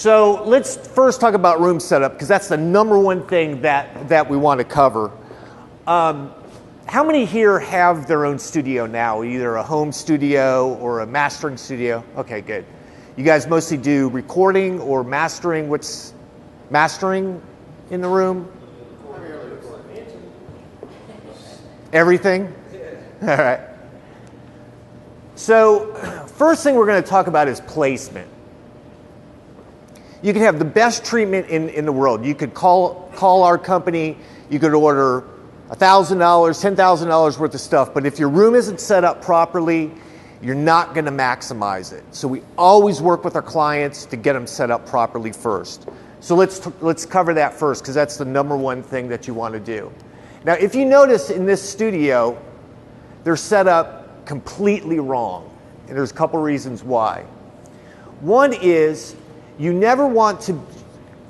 So let's first talk about room setup, because that's the number one thing that we want to cover. How many here have their own studio now, either a home studio or a mastering studio? Okay, good. You guys mostly do recording or mastering. What's mastering in the room? Everything? All right. So first thing we're going to talk about is placement. You can have the best treatment in the world. You could call our company, you could order $1,000, $10,000 worth of stuff, but if your room isn't set up properly, you're not going to maximize it. So we always work with our clients to get them set up properly first. So let's cover that first, because that's the number one thing that you want to do. Now, if you notice in this studio, they're set up completely wrong, and there's a couple reasons why. One is you never want to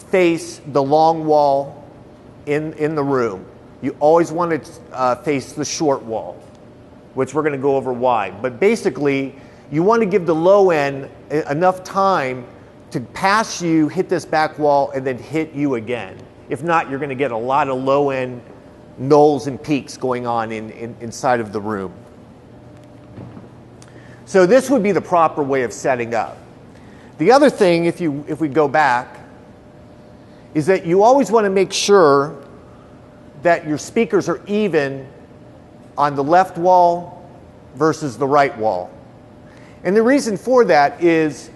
face the long wall in the room. You always want to face the short wall, which we're going to go over why. But basically, you want to give the low end enough time to pass you, hit this back wall, and then hit you again. If not, you're going to get a lot of low end knolls and peaks going on inside of the room. So this would be the proper way of setting up. The other thing, if we go back, is that you always want to make sure that your speakers are even on the left wall versus the right wall. And the reason for that is,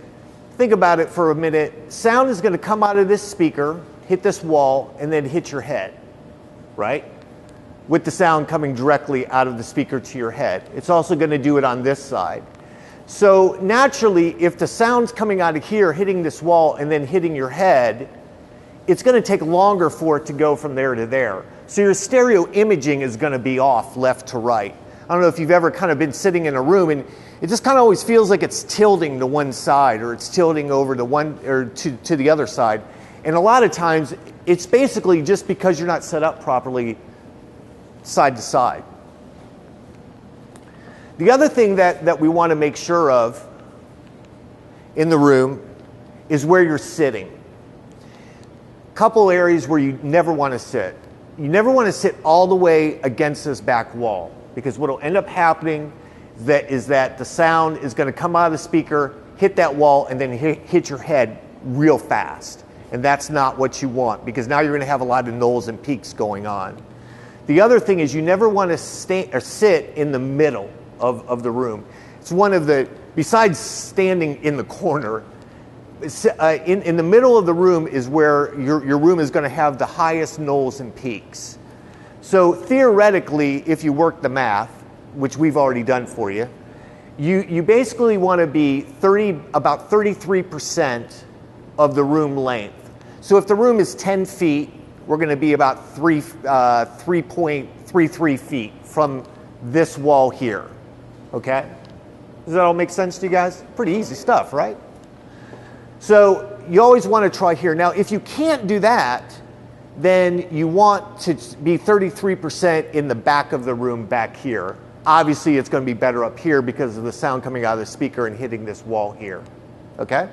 think about it for a minute, sound is going to come out of this speaker, hit this wall, and then hit your head, right? With the sound coming directly out of the speaker to your head. It's also going to do it on this side. So naturally, if the sound's coming out of here, hitting this wall, and then hitting your head, it's going to take longer for it to go from there to there. So your stereo imaging is going to be off left to right. I don't know if you've ever kind of been sitting in a room and it just kind of always feels like it's tilting to one side, or it's tilting over to one or to the other side. And a lot of times it's basically just because you're not set up properly side to side. The other thing that we want to make sure of in the room is where you're sitting. Couple areas where you never want to sit. You never want to sit all the way against this back wall, because what will end up happening is that the sound is going to come out of the speaker, hit that wall, and then hit your head real fast. And that's not what you want, because now you're going to have a lot of knolls and peaks going on. The other thing is you never want to sit in the middle of the room. It's one of the, besides standing in the corner, in the middle of the room is where your room is going to have the highest knolls and peaks. So theoretically, if you work the math, which we've already done for you, you basically want to be about 33% of the room length. So if the room is 10 feet, we're going to be about 3.33 feet from this wall here. Okay? Does that all make sense to you guys? Pretty easy stuff, right? So you always want to try here. Now, if you can't do that, then you want to be 33% in the back of the room back here. Obviously, it's going to be better up here because of the sound coming out of the speaker and hitting this wall here. Okay?